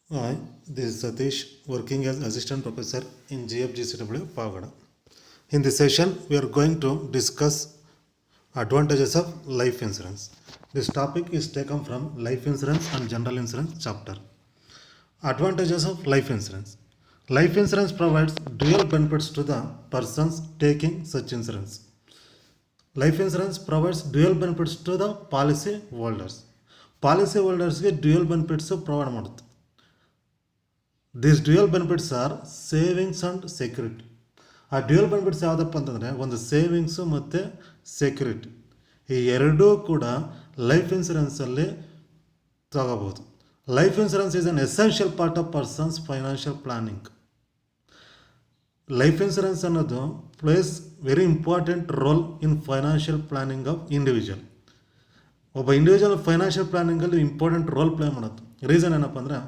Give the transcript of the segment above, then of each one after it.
Hi, this is Satish working as assistant professor in GFGCW Pavagada. In this session, we are going to discuss advantages of life insurance. This topic is taken from life insurance and general insurance chapter. Advantages of life insurance. Life insurance provides dual benefits to the persons taking such insurance. Life insurance provides dual benefits to the policy holders. Policy ಹೋಲ್ಡರ್ಸ್ಗೆ dual benefits provide ಮಾಡುತ್ತೆ. This dual benefits are savings and security. ಆ dual benefits ಯಾವುದಪ್ಪ ಅಂತಂದರೆ ಒಂದು savings ಮತ್ತು security, ಈ ಎರಡೂ ಕೂಡ ಲೈಫ್ ಇನ್ಸೂರೆನ್ಸಲ್ಲಿ ತಗೋಬೋದು. Life insurance is an essential part of person's financial planning. Life insurance ಅನ್ನೋದು plays very important role in financial planning of individual. ಒಬ್ಬ ಇಂಡಿವಿಜುವಲ್ ಫೈನಾನ್ಷಿಯಲ್ ಪ್ಲಾನಿಂಗಲ್ಲಿ ಇಂಪಾರ್ಟೆಂಟ್ ರೋಲ್ ಪ್ಲೇ ಮಾಡೋದು. ರೀಸನ್ ಏನಪ್ಪ ಅಂದರೆ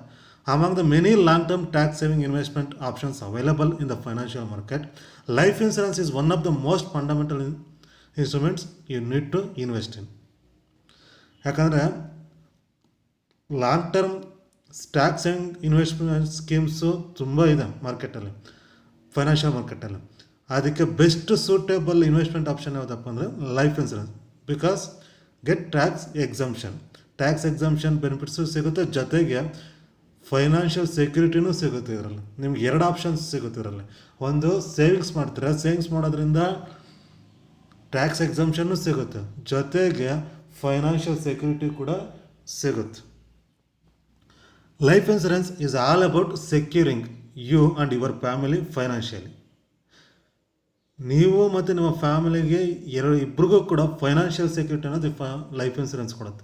among the many long-term tax-saving investment options available in the financial market, life insurance is one of the most fundamental instruments you need to invest in. ಯಾಕಂದರೆ long term tax saving investment schemes ತುಂಬ ಇದೆ ಮಾರ್ಕೆಟಲ್ಲಿ, financial ಮಾರ್ಕೆಟಲ್ಲಿ. ಅದಕ್ಕೆ best suitable investment option ಯಾವುದಪ್ಪ ಅಂದರೆ life insurance. Because get tax exemption benefits ಸಿಗುತ್ತೆ, ಜೊತೆಗೆ ಫೈನಾನ್ಷಿಯಲ್ ಸೆಕ್ಯೂರಿಟಿನೂ ಸಿಗುತ್ತೆ. ಇದರಲ್ಲಿ ನಿಮ್ಗೆ ಎರಡು ಆಪ್ಷನ್ಸ್ ಸಿಗುತ್ತೆ. ಇದರಲ್ಲಿ ಒಂದು ಸೇವಿಂಗ್ಸ್ ಮಾಡ್ತೀರಾ, ಸೇವಿಂಗ್ಸ್ ಮಾಡೋದ್ರಿಂದ ಟ್ಯಾಕ್ಸ್ ಎಕ್ಸಂಪ್ಷನ್ನು ಸಿಗುತ್ತೆ, ಜೊತೆಗೆ ಫೈನಾನ್ಷಿಯಲ್ ಸೆಕ್ಯೂರಿಟಿ ಕೂಡ ಸಿಗುತ್ತೆ. Life insurance is all about securing you and your family financially. ನೀವು ಮತ್ತು ನಿಮ್ಮ ಫ್ಯಾಮಿಲಿಗೆ ಇಬ್ಬರಿಗೂ ಕೂಡ ಫೈನಾನ್ಷಿಯಲ್ ಸೆಕ್ಯೂರಿಟಿ ಅನ್ನೋದು ಲೈಫ್ ಇನ್ಸೂರೆನ್ಸ್ ಕೊಡುತ್ತೆ.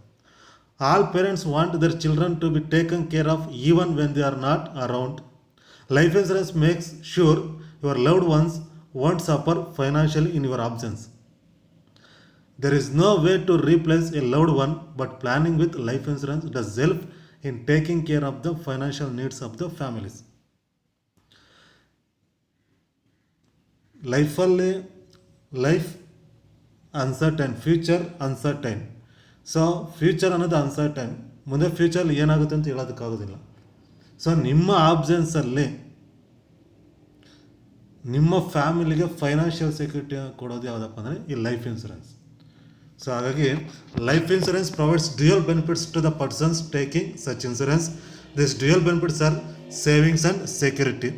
All parents want their children to be taken care of even when they are not around. Life insurance makes sure your loved ones won't suffer financially in your absence. There is no way to replace a loved one, but planning with life insurance does help in taking care of the financial needs of the families. Life uncertain, future uncertain. So future ಅನ್ನೋದು uncertain, ಮುಂದೆ ಫ್ಯೂಚರಲ್ಲಿ ಏನಾಗುತ್ತೆ ಅಂತ ಹೇಳೋದಕ್ಕಾಗೋದಿಲ್ಲ. So ನಿಮ್ಮ ಆಬ್ಸೆನ್ಸಲ್ಲಿ ನಿಮ್ಮ ಫ್ಯಾಮಿಲಿಗೆ financial security ಕೊಡೋದು ಯಾವುದಪ್ಪ ಅಂದರೆ ಈ ಲೈಫ್ ಇನ್ಸೂರೆನ್ಸ್. ಸೊ ಹಾಗಾಗಿ life insurance provides dual benefits to the persons taking such insurance. This dual benefits are savings and security.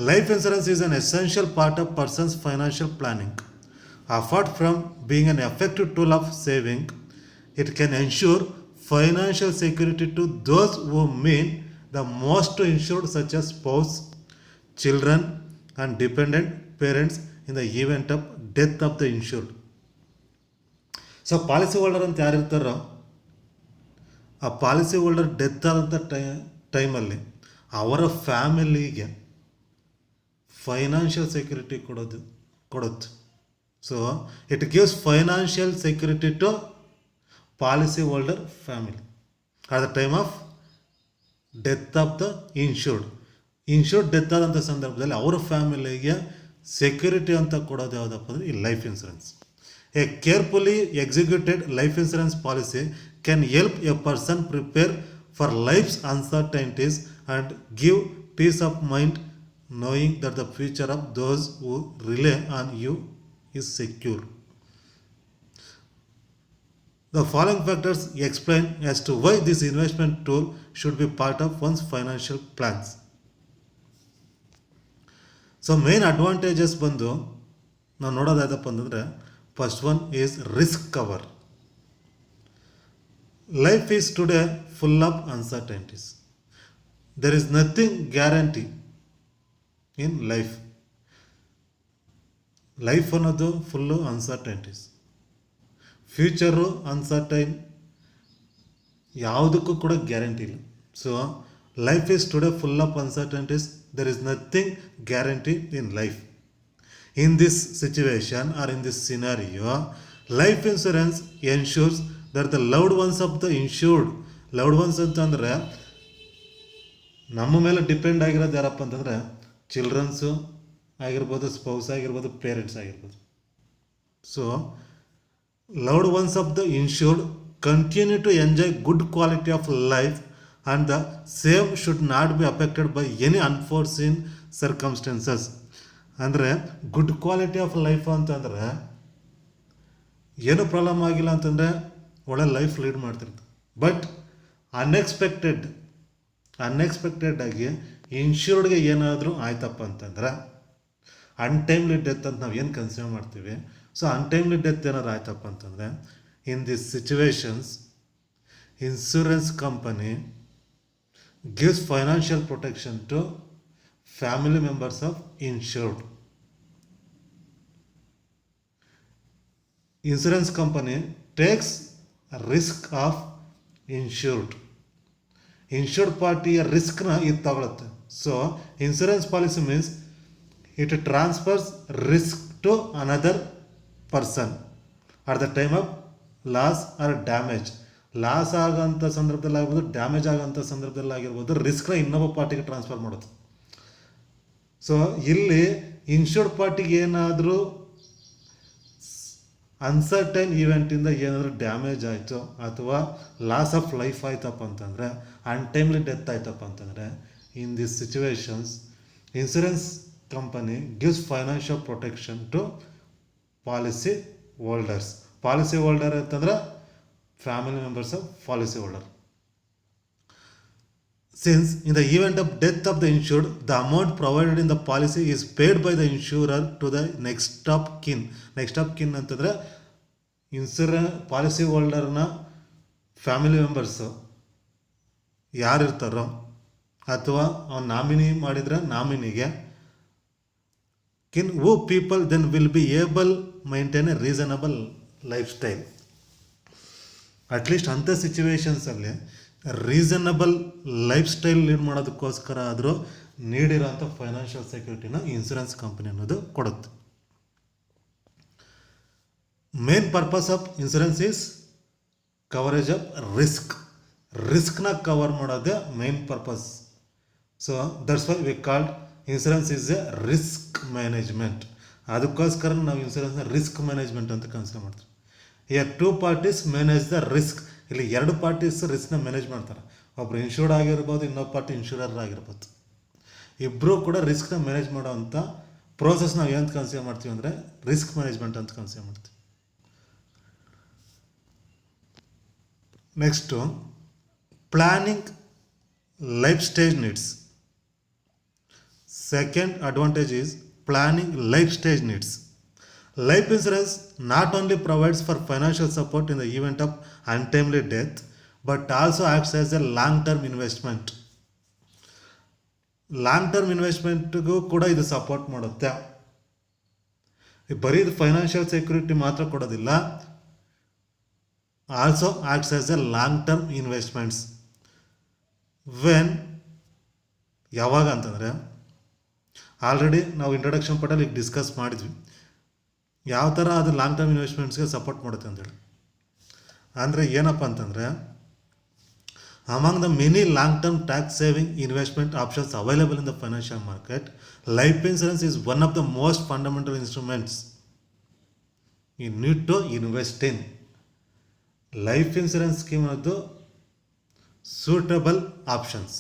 Life insurance is an essential part of person's financial planning. Apart from being an effective tool of saving, it can ensure financial security to those who mean the most to insured, such as spouse, children, and dependent parents in the event of death of the insured. So policy holder ಅಂತ ಯಾರಿರ್ತಾರೋ ಆ policy holder death ಆದಂಥ ಟೈಮಲ್ಲಿ ಅವರ ಫ್ಯಾಮಿಲಿಗೆ financial security ಕೊಡುತ್ತೆ. So it gives financial security to policy holder family at the time of death of the insured death ಆದಂಥ ಸಂದರ್ಭದಲ್ಲಿ ಅವರ ಫ್ಯಾಮಿಲಿಗೆ ಸೆಕ್ಯೂರಿಟಿ ಅಂತ ಕೊಡೋದು ಯಾವುದಪ್ಪ ಅಂದರೆ ಈ life insurance. A carefully executed life insurance policy can help a person prepare for life's uncertainties and give peace of mind knowing that the future of those who rely on you is secure. The following factors explain as to why this investment tool should be part of one's financial plans. So main advantages ಬಂದು ನಾವು ನೋಡೋದಾದಪ್ಪ ಅಂತಂದರೆ first one is risk cover. Life is today full of uncertainties. There is nothing guarantee in life ಅನ್ನೋದು full uncertainties. Future uncertain, ಯಾವುದಕ್ಕೂ ಕೂಡ guarantee ಇಲ್ಲ. So life is today full of uncertainties. There is nothing guarantee in life. In this situation or in this scenario, life insurance ensures that the loved ones of the insured. Loved ones ಅಂತಂದರೆ ನಮ್ಮ ಮೇಲೆ depend ಆಗಿರೋದು ಯಾರಪ್ಪ ಅಂತಂದರೆ childrens ಆಗಿರ್ಬೋದು, spouse ಆಗಿರ್ಬೋದು, parents ಆಗಿರ್ಬೋದು. So loved ones of the insured continue to enjoy good quality of life and the same should not be affected by any unforeseen circumstances. ಅಂದರೆ ಗುಡ್ ಕ್ವಾಲಿಟಿ ಆಫ್ ಲೈಫ್ ಅಂತಂದರೆ ಏನೂ problem ಆಗಿಲ್ಲ ಅಂತಂದರೆ ಒಳ್ಳೆ life lead ಮಾಡ್ತಿರ್ತಾರೆ. But unexpected ಆಗಿ ಇನ್ಶೂರ್ಡ್ಗೆ ಏನಾದರೂ ಆಯ್ತಪ್ಪ ಅಂತಂದ್ರೆ ಅನ್ಟೈಮ್ಲಿ ಡೆತ್ ಅಂತ ನಾವು ಏನು ಕನ್ಸಿಡರ್ ಮಾಡ್ತೀವಿ. ಸೊ ಅನ್ಟೈಮ್ಲಿ ಡೆತ್ ಏನಾದ್ರು ಆಯ್ತಪ್ಪ ಅಂತಂದರೆ in this situations insurance company gives financial protection to family members of insured. Insurance company takes risk of insured ಪಾರ್ಟಿಯ ರಿಸ್ಕ್ನ ಇದು ತಗೊಳುತ್ತೆ. So insurance policy means it transfers risk to another person at the time of loss or damage. Loss ಆಗೋಂಥ ಸಂದರ್ಭದಲ್ಲಿ ಆಗ್ಬೋದು, damage ಆಗೋಂಥ ಸಂದರ್ಭದಲ್ಲಿ ಆಗಿರ್ಬೋದು, ರಿಸ್ಕ್ನ ಇನ್ನೊಬ್ಬ ಪಾರ್ಟಿಗೆ ಟ್ರಾನ್ಸ್ಫರ್ ಮಾಡೋದು. ಸೊ ಇಲ್ಲಿ ಇನ್ಶೂರ್ಡ್ ಪಾರ್ಟಿಗೆ ಏನಾದರೂ ಅನ್ಸರ್ಟೈನ್ ಈವೆಂಟಿಂದ ಏನಾದರೂ ಡ್ಯಾಮೇಜ್ ಆಯಿತು ಅಥವಾ ಲಾಸ್ ಆಫ್ ಲೈಫ್ ಆಯ್ತಪ್ಪ ಅಂತಂದರೆ, ಅನ್ಟೈಮ್ಲಿ ಡೆತ್ ಆಯ್ತಪ್ಪ ಅಂತಂದರೆ, in this situations insurance company gives financial protection to policy holders. Policy holder ಅಂತಂದ್ರೆ family members of policy holder. Since in the event of death of the insured, the amount provided in the policy is paid by the insurer to the next of kin. Next of kin ಅಂತಂದರೆ policy ಹೋಲ್ಡರ್ನ family members ಯಾರಿರ್ತಾರೋ ಅಥವಾ ಅವ್ನು nominee ಮಾಡಿದರೆ ನಾಮಿನಿಗೆ kin who people then will be able maintain a reasonable life style. At least ಅಂಥ ಸಿಚುವೇಶನ್ಸಲ್ಲಿ reasonable life style lead ಮಾಡೋದಕ್ಕೋಸ್ಕರ ಆದರೂ ನೀಡಿರೋಂಥ ಫೈನಾನ್ಷಿಯಲ್ ಸೆಕ್ಯೂರಿಟಿನ ಇನ್ಶೂರೆನ್ಸ್ ಕಂಪನಿ ಅನ್ನೋದು ಕೊಡುತ್ತೆ. Main purpose of insurance is coverage of ರಿಸ್ಕ್ನ ಕವರ್ ಮಾಡೋದೇ main purpose. So that's why we called insurance is a risk management. ಅದಕ್ಕೋಸ್ಕರ ನಾವು ಇನ್ಶೂರೆನ್ಸ್ನ ರಿಸ್ಕ್ ಮ್ಯಾನೇಜ್ಮೆಂಟ್ ಅಂತ ಕನ್ಸಿಡರ್ ಮಾಡ್ತೀವಿ. ಈಗ 2 parties ಮ್ಯಾನೇಜ್ ದ ರಿಸ್ಕ್. ಇಲ್ಲಿ 2 parties ರಿಸ್ಕ್ನ ಮ್ಯಾನೇಜ್ ಮಾಡ್ತಾರೆ. ಒಬ್ಬರು ಇನ್ಶೂರ್ಡ್ ಆಗಿರ್ಬೋದು, ಇನ್ನೊಬ್ಬ ಪಾರ್ಟಿ ಇನ್ಶೂರರ್ ಆಗಿರ್ಬೋದು. ಇಬ್ಬರೂ ಕೂಡ ರಿಸ್ಕ್ನ ಮ್ಯಾನೇಜ್ ಮಾಡೋ ಅಂಥ ಪ್ರೋಸೆಸ್ ನಾವು ಏನು ಕನ್ಸಿಡರ್ ಮಾಡ್ತೀವಿ ಅಂದರೆ ರಿಸ್ಕ್ ಮ್ಯಾನೇಜ್ಮೆಂಟ್ ಅಂತ ಕನ್ಸಿಡರ್ ಮಾಡ್ತೀವಿ. Next planning life stage needs. Second advantage is planning life stage needs. Life insurance not only provides for financial support in the event of untimely death, but also acts as a long-term investment. Long term ಇನ್ವೆಸ್ಟ್ಮೆಂಟ್ಗೂ ಕೂಡ ಇದು support ಮಾಡುತ್ತೆ. ಬರೀ ಇದು financial security ಮಾತ್ರ ಕೊಡೋದಿಲ್ಲ, also acts as A long-term investments. ಯಾವಾಗ ಅಂತಂದರೆ ಆಲ್ರೆಡಿ ನಾವು ಇಂಟ್ರೊಡಕ್ಷನ್ ಪಾರ್ಟಲ್ಲಿ ಈಗ ಡಿಸ್ಕಸ್ ಮಾಡಿದ್ವಿ ಯಾವ ಥರ ಅದು ಲಾಂಗ್ ಟರ್ಮ್ ಇನ್ವೆಸ್ಟ್ಮೆಂಟ್ಸ್ಗೆ ಸಪೋರ್ಟ್ ಮಾಡುತ್ತೆ ಅಂತೇಳಿ. ಅಂದರೆ ಏನಪ್ಪ ಅಂತಂದರೆ among the many long term tax saving investment options available in the financial market, life insurance is one of the most fundamental instruments you need to invest in. Life insurance scheme ಅನ್ನೋದು suitable options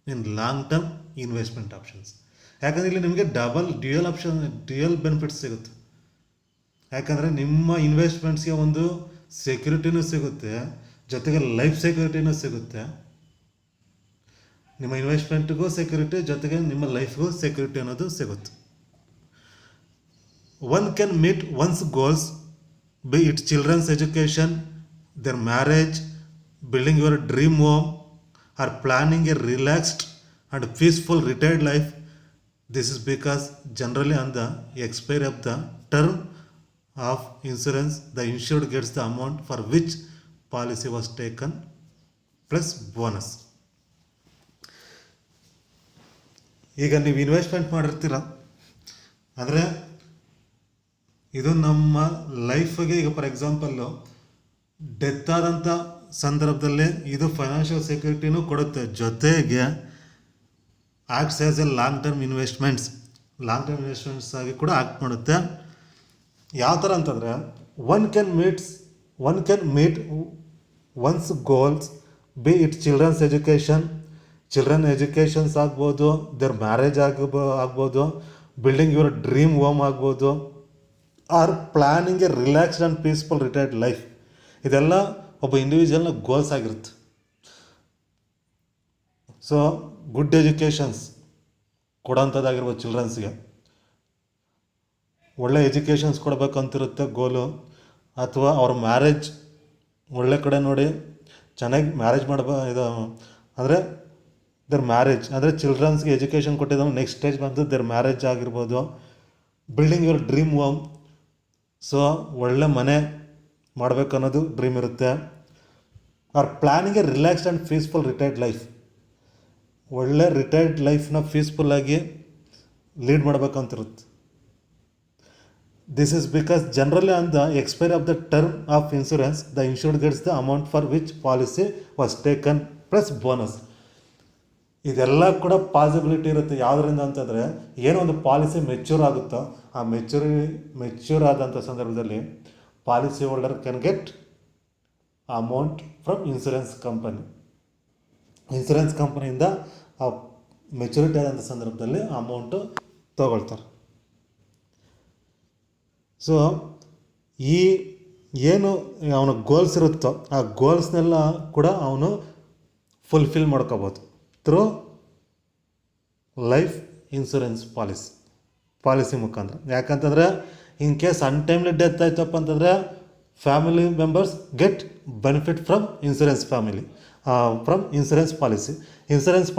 in long term investment options. ಯಾಕಂದರೆ ಇಲ್ಲಿ ನಿಮಗೆ dual benefits ಸಿಗುತ್ತೆ. ಯಾಕಂದರೆ ನಿಮ್ಮ ಇನ್ವೆಸ್ಟ್ಮೆಂಟ್ಸ್ಗೆ ಒಂದು ಸೆಕ್ಯೂರಿಟಿನೂ ಸಿಗುತ್ತೆ, ಜೊತೆಗೆ ಲೈಫ್ ಸೆಕ್ಯೂರಿಟಿನೂ ಸಿಗುತ್ತೆ. ನಿಮ್ಮ ಇನ್ವೆಸ್ಟ್ಮೆಂಟ್ಗೂ ಸೆಕ್ಯೂರಿಟಿ, ಜೊತೆಗೆ ನಿಮ್ಮ ಲೈಫ್ಗೂ ಸೆಕ್ಯೂರಿಟಿ ಅನ್ನೋದು ಸಿಗುತ್ತೆ. One can meet one's goals, be it children's education, their marriage, building your dream home, or planning a relaxed and peaceful retired life. This is because generally on the expiry of the term of insurance, the insured gets the amount for which policy was taken plus bonus. ಈಗ ನೀವು investment ಮಾಡಿರ್ತೀರ ಅಂದರೆ ಇದು ನಮ್ಮ ಲೈಫಿಗೆ, ಈಗ for example death ಆದಂಥ ಸಂದರ್ಭದಲ್ಲಿ ಇದು financial ಸೆಕ್ಯೂರಿಟಿನೂ ಕೊಡುತ್ತೆ, ಜೊತೆಗೆ acts as A long term investments ಆಗಿ ಕೂಡ ಆಕ್ಟ್ ಮಾಡುತ್ತೆ. ಯಾವ ಥರ ಅಂತಂದರೆ one can meet one's goals be it children educations ಆಗ್ಬೋದು, ದೇರ್ ಮ್ಯಾರೇಜ್ ಆಗ್ಬೋದು, ಬಿಲ್ಡಿಂಗ್ ಯುವರ್ ಡ್ರೀಮ್ ಹೋಮ್ ಆಗ್ಬೋದು, R planning a relaxed and peaceful retired life. ಇದೆಲ್ಲ ಒಬ್ಬ ಇಂಡಿವಿಜುವಲ್ನ ಗೋಲ್ಸ್ ಆಗಿರುತ್ತೆ. ಸೊ ಗುಡ್ ಎಜುಕೇಷನ್ಸ್ ಕೊಡೋಂಥದ್ದಾಗಿರ್ಬೋದು, ಚಿಲ್ಡ್ರನ್ಸ್ಗೆ ಒಳ್ಳೆ ಎಜುಕೇಷನ್ಸ್ ಕೊಡಬೇಕಂತಿರುತ್ತೆ ಗೋಲು. ಅಥವಾ ಅವ್ರ ಮ್ಯಾರೇಜ್ ಒಳ್ಳೆ ಕಡೆ ನೋಡಿ ಚೆನ್ನಾಗಿ ಮ್ಯಾರೇಜ್ ಇದು ಅಂದರೆ ದರ್ ಮ್ಯಾರೇಜ್ ಅಂದರೆ ಚಿಲ್ಡ್ರನ್ಸ್ಗೆ ಎಜುಕೇಷನ್ ಕೊಟ್ಟಿದ್ದಾವೆ. ನೆಕ್ಸ್ಟ್ ಸ್ಟೇಜ್ ಬಂದು ದರ್ ಮ್ಯಾರೇಜ್ ಆಗಿರ್ಬೋದು. Building your dream home, so ಒಳ್ಳೆ ಮನೆ ಮಾಡಬೇಕು ಅನ್ನೋದು ಡ್ರೀಮ್ ಇರುತ್ತೆ. Or planning a relaxed and peaceful retired life, ಒಳ್ಳೆ ರಿಟೈರ್ಡ್ ಲೈಫ್ನ ಪೀಸ್ಫುಲ್ಲಾಗಿ ಲೀಡ್ ಮಾಡಬೇಕಂತಿರುತ್ತೆ. This is because generally on the expiry of the term of insurance the insured gets the amount for which policy was taken plus bonus. ಇದೆಲ್ಲ ಕೂಡ possibility ಇರುತ್ತೆ. ಯಾವುದರಿಂದ ಅಂತಂದರೆ, ಏನೋ ಒಂದು ಪಾಲಿಸಿ ಮೆಚ್ಯೂರ್ ಆಗುತ್ತೋ ಆ ಮೆಚ್ಯೂರ್ ಆದಂಥ ಸಂದರ್ಭದಲ್ಲಿ policy holder can get amount from insurance ಕಂಪನಿಯಿಂದ ಆ ಮೆಚುರಿಟಿ ಆದಂಥ ಸಂದರ್ಭದಲ್ಲಿ ಅಮೌಂಟು ತಗೊಳ್ತಾರೆ. ಸೊ ಈ ಏನು ಅವನ ಗೋಲ್ಸ್ ಇರುತ್ತೋ ಆ ಗೋಲ್ಸ್ನೆಲ್ಲ ಕೂಡ ಅವನು ಫುಲ್ಫಿಲ್ ಮಾಡ್ಕೋಬೋದು ಥ್ರೂ ಲೈಫ್ ಇನ್ಶೂರೆನ್ಸ್ ಪಾಲಿಸಿ ಮುಖಾಂತರ. ಯಾಕಂತಂದರೆ ಇನ್ ಕೇಸ್ ಅನ್ಟೈಮ್ಲಿ ಡೆತ್ ಆಯ್ತಪ್ಪ ಅಂತಂದರೆ family members get benefit from insurance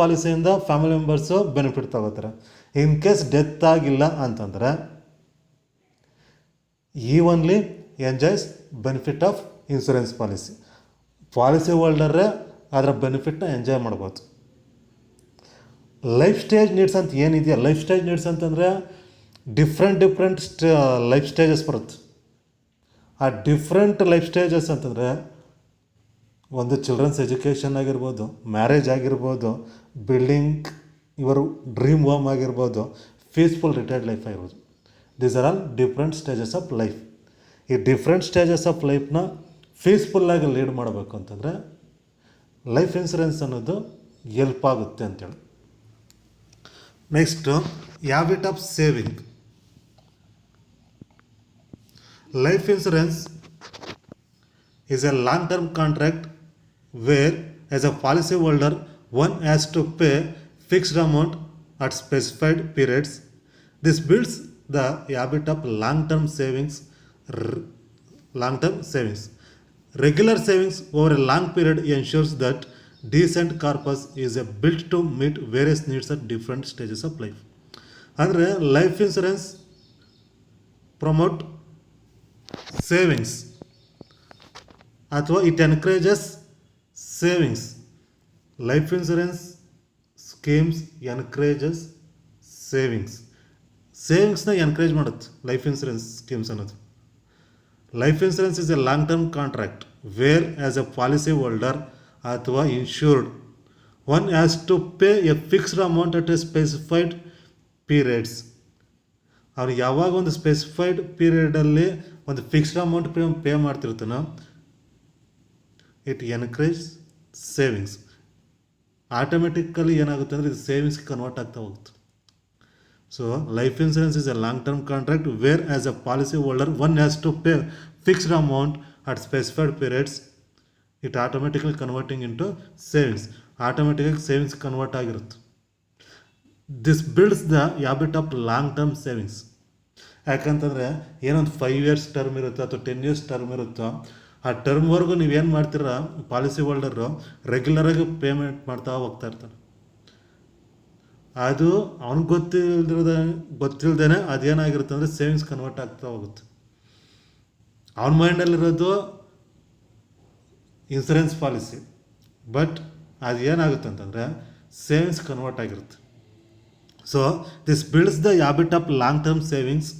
ಪಾಲಿಸಿಯಿಂದ ಫ್ಯಾಮಿಲಿ ಮೆಂಬರ್ಸು ಬೆನಿಫಿಟ್ ತಗೋತಾರೆ. ಇನ್ ಕೇಸ್ ಡೆತ್ ಆಗಿಲ್ಲ ಅಂತಂದರೆ ಈ only enjoys benefit of insurance policy ಹೋಲ್ಡರೇ ಅದರ ಬೆನಿಫಿಟ್ನ ಎಂಜಾಯ್ ಮಾಡ್ಬೋದು. ಲೈಫ್ ಸ್ಟೇಜ್ ನೀಡ್ಸ್ ಅಂತ ಏನಿದೆಯಾ, ಲೈಫ್ ಸ್ಟೇಜ್ ನೀಡ್ಸ್ ಅಂತಂದರೆ ಡಿಫ್ರೆಂಟ್ ಲೈಫ್ ಸ್ಟೇಜಸ್ ಬರುತ್ತೆ. ಆ ಡಿಫ್ರೆಂಟ್ ಲೈಫ್ ಸ್ಟೇಜಸ್ ಅಂತಂದರೆ ಒಂದು ಚಿಲ್ಡ್ರನ್ಸ್ ಎಜುಕೇಷನ್ ಆಗಿರ್ಬೋದು, ಮ್ಯಾರೇಜ್ ಆಗಿರ್ಬೋದು, ಬಿಲ್ಡಿಂಗ್ ಯುವರ್ ಡ್ರೀಮ್ ಹೋಮ್ ಆಗಿರ್ಬೋದು, ಪೀಸ್ಫುಲ್ ರಿಟೈರ್ಡ್ ಲೈಫ್ ಆಗಿರ್ಬೋದು. These are all different stages of life. ಈ ಡಿಫ್ರೆಂಟ್ ಸ್ಟೇಜಸ್ ಆಫ್ ಲೈಫ್ನ ಪೀಸ್ಫುಲ್ಲಾಗಿ ಲೀಡ್ ಮಾಡಬೇಕು ಅಂತಂದರೆ ಲೈಫ್ ಇನ್ಶೂರೆನ್ಸ್ ಅನ್ನೋದು ಹೆಲ್ಪ್ ಆಗುತ್ತೆ ಅಂತೇಳಿ. Next habit of saving. Life insurance is a long-term contract where, as a policy holder, one has to pay fixed amount at specified periods. This builds the habit of long-term savings. Regular savings over a long period ensures that decent corpus is built to meet various needs at different stages of life. ಅಂದರೆ life insurance promote savings ಅಥವಾ it encourages savings. Life insurance schemes encourages ಸೇವಿಂಗ್ಸ್ನ encourage ಮಾಡುತ್ತೆ life insurance schemes ಅನ್ನೋದು. Life insurance is a long term contract where as a policy holder ಅಥವಾ insured one has to pay a fixed amount at a specified periods. ಅವ್ರು ಯಾವಾಗ ಒಂದು specified ಪೀರಿಯಡಲ್ಲಿ ಒಂದು fixed amount pay ಮಾಡ್ತಿರ್ತಾನೋ it encourage savings. Automatically ಏನಾಗುತ್ತೆ ಅಂದರೆ ಇದು ಸೇವಿಂಗ್ಸ್ಗೆ ಕನ್ವರ್ಟ್ ಆಗ್ತಾ ಹೋಗುತ್ತೆ. So life insurance is a long term contract where as a policy holder one has to pay fixed amount at specified periods. It automatically converting into savings. ಆಟೋಮೆಟಿಕಾಗಿ savings convert ಆಗಿರುತ್ತೆ. This builds the habit of long term savings. ಯಾಕಂತಂದರೆ ಏನೊಂದು 5 years term ಇರುತ್ತೋ ಅಥವಾ 10 years term ಇರುತ್ತೋ ಆ ಟರ್ಮ್ವರೆಗೂ ನೀವೇನು ಮಾಡ್ತೀರ, ಪಾಲಿಸಿ ಹೋಲ್ಡರು ರೆಗ್ಯುಲರಾಗಿ ಪೇಮೆಂಟ್ ಮಾಡ್ತಾ ಹೋಗ್ತಾ ಇರ್ತಾನೆ. ಅದು ಅವ್ನಿಗೆ ಗೊತ್ತಿಲ್ಲದೇ ಅದೇನಾಗಿರುತ್ತೆ ಅಂದರೆ ಸೇವಿಂಗ್ಸ್ ಕನ್ವರ್ಟ್ ಆಗ್ತಾ ಹೋಗುತ್ತೆ. ಅವನ ಮೈಂಡಲ್ಲಿರೋದು ಇನ್ಶೂರೆನ್ಸ್ ಪಾಲಿಸಿ, ಬಟ್ ಅದು ಏನಾಗುತ್ತೆ ಅಂತಂದರೆ ಸೇವಿಂಗ್ಸ್ ಕನ್ವರ್ಟ್ ಆಗಿರುತ್ತೆ. So this builds the habit of long term savings.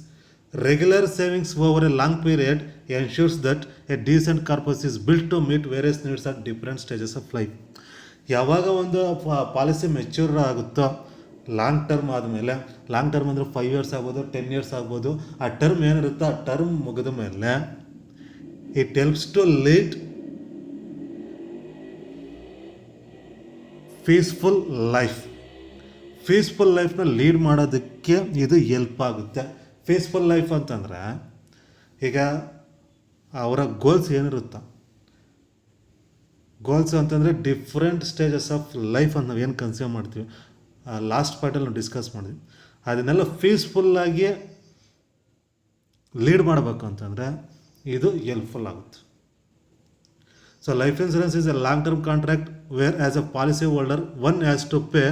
Regular savings over a long period ensures that a decent corpus is built to meet various needs at different stages of life. ಯಾವಾಗ ಒಂದು policy mature ಆಗುತ್ತೋ long term ಆದಮೇಲೆ, long term ಅಂದರೆ 5 years ಆಗ್ಬೋದು, 10 years ಆಗ್ಬೋದು, ಆ term ಏನಿರುತ್ತೋ ಆ term ಮುಗಿದ ಮೇಲೆ it helps to lead peaceful life. Peaceful ಲೈಫ್ನ ಲೀಡ್ ಮಾಡೋದಕ್ಕೆ ಇದು ಹೆಲ್ಪ್ ಆಗುತ್ತೆ. ಪೀಸ್ಫುಲ್ ಲೈಫ್ ಅಂತಂದರೆ ಈಗ ಅವರ ಗೋಲ್ಸ್ ಏನಿರುತ್ತೋ, ಗೋಲ್ಸ್ ಅಂತಂದರೆ ಡಿಫ್ರೆಂಟ್ ಸ್ಟೇಜಸ್ ಆಫ್ ಲೈಫ್ ಅಂತ ನಾವು ಏನು ಕನ್ಸಿಡರ್ ಮಾಡ್ತೀವಿ, ಲಾಸ್ಟ್ ಪಾರ್ಟಲ್ಲಿ ನಾವು ಡಿಸ್ಕಸ್ ಮಾಡಿದ್ವಿ. ಅದನ್ನೆಲ್ಲ ಪೀಸ್ಫುಲ್ಲಾಗಿ ಲೀಡ್ ಮಾಡಬೇಕು ಅಂತಂದರೆ ಇದು ಹೆಲ್ಪ್ಫುಲ್ ಆಗುತ್ತೆ. So life insurance is a long term contract where as a policy holder one has to pay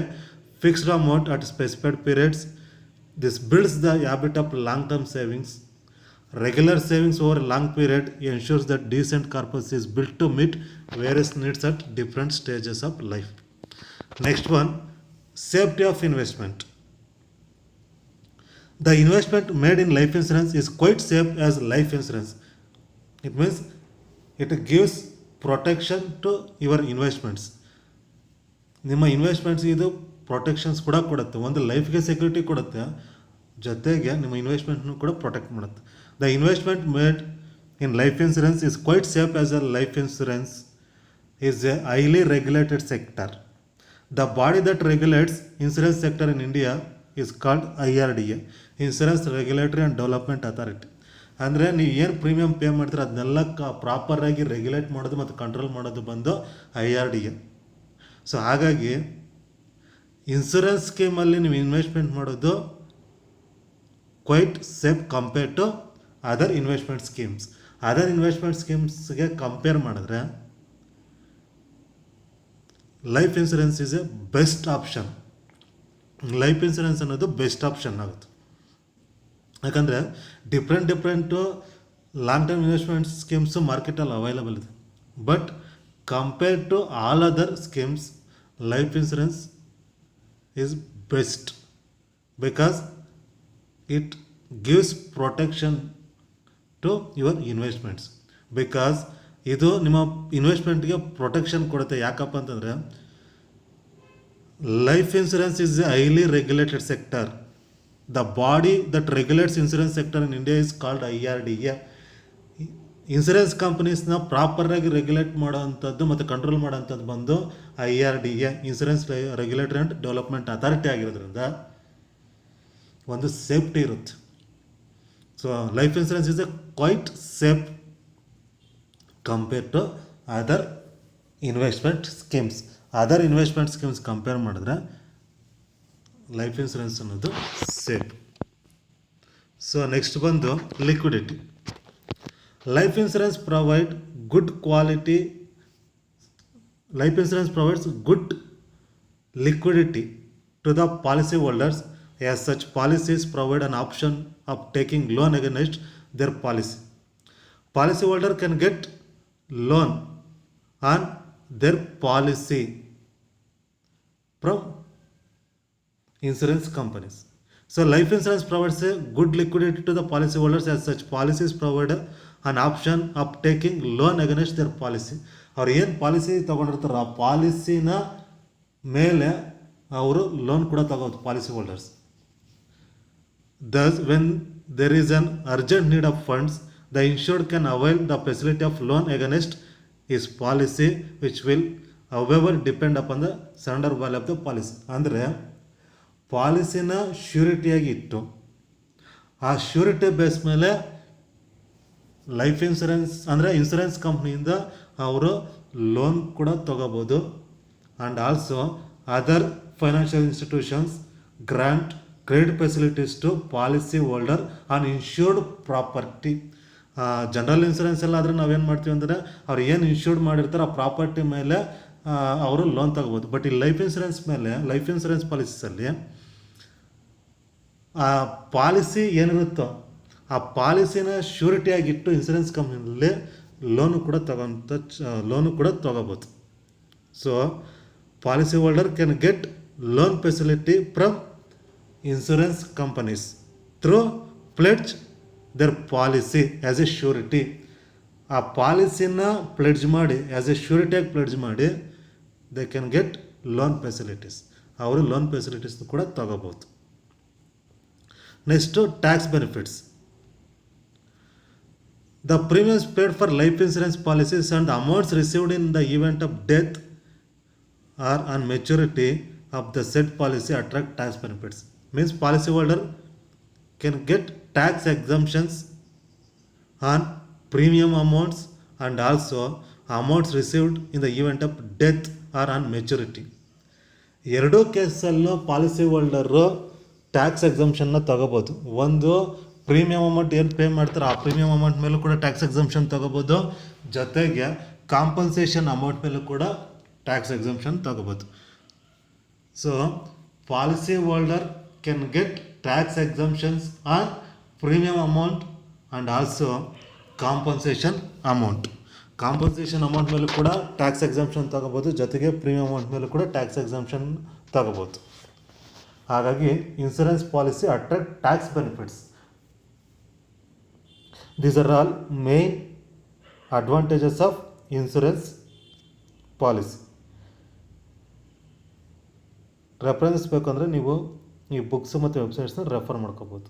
fixed amount at specified periods. This builds the habit of long term savings. Regular savings over a long period ensures that decent corpus is built to meet various needs at different stages of life. Next one, safety of investment. The investment made in life insurance is quite safe as life insurance. It means it gives protection to your investments. ನಿಮ್ಮ investments ಇದು protections ಕೂಡ ಕೊಡುತ್ತೆ. ಒಂದು ಲೈಫ್ಗೆ security ಕೊಡುತ್ತೆ, ಜೊತೆಗೆ ನಿಮ್ಮ ಇನ್ವೆಸ್ಟ್ಮೆಂಟ್ನು ಕೂಡ protect ಮಾಡುತ್ತೆ. The investment made in life insurance is quite safe as a life insurance is a highly regulated sector. The body that regulates insurance sector in India is called IRDA, Insurance Regulatory and Development Authority. ಅಂದರೆ ನೀವು ಏನು premium pay ಮಾಡ್ತೀರ ಅದನ್ನೆಲ್ಲ ಪ್ರಾಪರಾಗಿ regulate ಮಾಡೋದು ಮತ್ತು control ಮಾಡೋದು ಬಂದು IRDA. So ಹಾಗಾಗಿ ಇನ್ಶೂರೆನ್ಸ್ ಸ್ಕೀಮಲ್ಲಿ ನೀವು ಇನ್ವೆಸ್ಟ್ಮೆಂಟ್ ಮಾಡೋದು quite safe compared to other investment schemes. Other investment ಸ್ಕೀಮ್ಸ್ಗೆ ಕಂಪೇರ್ ಮಾಡಿದ್ರೆ life insurance is a best option. Life insurance ಅನ್ನೋದು ಬೆಸ್ಟ್ ಆಪ್ಷನ್ ಆಗುತ್ತೆ. ಯಾಕಂದರೆ different long term investment schemes ಮಾರ್ಕೆಟಲ್ಲಿ ಅವೈಲಬಲ್ ಇದೆ. But compared to all other schemes life insurance is best because it gives protection to your investments. Because ಇದು ನಿಮ್ಮ ಇನ್ವೆಸ್ಟ್ಮೆಂಟ್ಗೆ protection ಕೊಡುತ್ತೆ. ಯಾಕಪ್ಪ ಅಂತಂದರೆ life insurance is a highly regulated sector. The body that regulates insurance sector in India is called IRDA. Insurance ಕಂಪನೀಸ್ನ ಪ್ರಾಪರಾಗಿ regulate ಮಾಡೋವಂಥದ್ದು ಮತ್ತು ಕಂಟ್ರೋಲ್ ಮಾಡೋವಂಥದ್ದು ಬಂದು IRDA, insurance regulatory and development authority ಆಗಿರೋದ್ರಿಂದ ಒಂದು ಸೇಫ್ಟಿ ಇರುತ್ತೆ. So life insurance is a quite safe compare to other investment schemes. Other investment schemes compare ಮಾಡಿದ್ರೆ ಲೈಫ್ ಇನ್ಶೂರೆನ್ಸ್ ಅನ್ನೋದು ಸೇಫ್. ಸೊ ನೆಕ್ಸ್ಟ್ ಬಂದು liquidity. Life insurance provide good quality. Life insurance provides good liquidity to the policy holders. As such, policies provide an option of taking loan against their policy. Policyholder can get loan on their policy from insurance companies. So, life insurance provides a good liquidity to the policyholders. As such, policies provide an option of taking loan against their policy. ಅವ್ರು ಏನು policy ತೊಗೊಂಡಿರ್ತಾರೋ ಆ ಪಾಲಿಸಿನ ಮೇಲೆ ಅವರು loan ಕೂಡ ತಗೋದು policy holders. Thus, when there is an urgent need of funds, the insured can avail the facility of loan against his policy, which will, however, depend upon the surrender value of the policy. ಅಂದರೆ ಪಾಲಿಸಿನ ಶ್ಯೂರಿಟಿಯಾಗಿ ಇಟ್ಟು ಆ surety base ಮೇಲೆ life insurance ಅಂದರೆ insurance ಕಂಪ್ನಿಯಿಂದ ಅವರು loan ಕೂಡ ತಗೋಬೋದು. And also other financial institutions grant credit facilities to policy holder on insured property. General insurance ಎಲ್ಲ ಆದರೆ ನಾವೇನು ಮಾಡ್ತೀವಿ ಅಂದರೆ ಅವ್ರು ಏನು ಇನ್ಶೂರ್ಡ್ ಮಾಡಿರ್ತಾರೆ ಆ ಪ್ರಾಪರ್ಟಿ ಮೇಲೆ ಅವರು ಲೋನ್ ತಗೋಬೋದು. ಬಟ್ ಈ ಲೈಫ್ ಇನ್ಶೂರೆನ್ಸ್ ಮೇಲೆ ಲೈಫ್ ಇನ್ಶೂರೆನ್ಸ್ ಪಾಲಿಸೀಸಲ್ಲಿ ಆ ಪಾಲಿಸಿ ಏನಿರುತ್ತೋ ಆ ಪಾಲಿಸಿನ ಶ್ಯೂರಿಟಿಯಾಗಿಟ್ಟು ಇನ್ಶೂರೆನ್ಸ್ ಕಂಪ್ನಿಯಲ್ಲಿ ಲೋನು ಕೂಡ ತಗೋಬೋದು. So policy holder can get loan facility from insurance companies through pledge their policy as a surety. ಆ ಪಾಲಿಸಿನ ಪ್ಲೆಡ್ಜ್ ಮಾಡಿ ಆ್ಯಸ್ ಎ ಶ್ಯೂರಿಟಿಯಾಗಿ ಪ್ಲೆಡ್ಜ್ ಮಾಡಿ they can get loan facilities. ಅವರು ಲೋನ್ ಫೆಸಿಲಿಟೀಸ್ನ ಕೂಡ ತಗೋಬೋದು. Next tax benefits. The premiums paid for life insurance policies and the amounts received in the event of death or on maturity of the said policy attract tax benefits. Means policy holder can get tax exemptions on premium amounts and also amounts received in the event of death or on maturity. ಎರಡೂ ಕೇಸಲ್ಲೂ policy holder tax ಎಕ್ಸಮ್ಷನ್ನ ತಗೋಬೋದು. ಒಂದು premium amount ಏನು pay ಮಾಡ್ತಾರೆ ಆ premium amount ಮೇಲೂ ಕೂಡ tax exemption ತಗೋಬೋದು, ಜೊತೆಗೆ ಕಾಂಪನ್ಸೇಷನ್ ಅಮೌಂಟ್ ಮೇಲೂ ಕೂಡ ಟ್ಯಾಕ್ಸ್ ಎಕ್ಸಮ್ಷನ್ ತಗೋಬೋದು. So policy holder can get tax exemptions on premium amount and also compensation amount. Compensation amount ಮೇಲೂ ಕೂಡ ಟ್ಯಾಕ್ಸ್ ಎಕ್ಸಮ್ಷನ್ ತಗೋಬೋದು, ಜೊತೆಗೆ ಪ್ರೀಮಿಯಮ್ ಅಮೌಂಟ್ ಮೇಲೂ ಕೂಡ ಟ್ಯಾಕ್ಸ್ ಎಕ್ಸಮ್ಷನ್ ತಗೋಬೋದು. ಹಾಗಾಗಿ insurance policy attract tax benefits. These are all main advantages of insurance policy. Reference ಬೇಕಂದರೆ ನೀವು ಈ ಬುಕ್ಸ್ ಮತ್ತು ವೆಬ್ಸೈಟ್ಸ್ನ ರೆಫರ್ ಮಾಡ್ಕೋಬೋದು.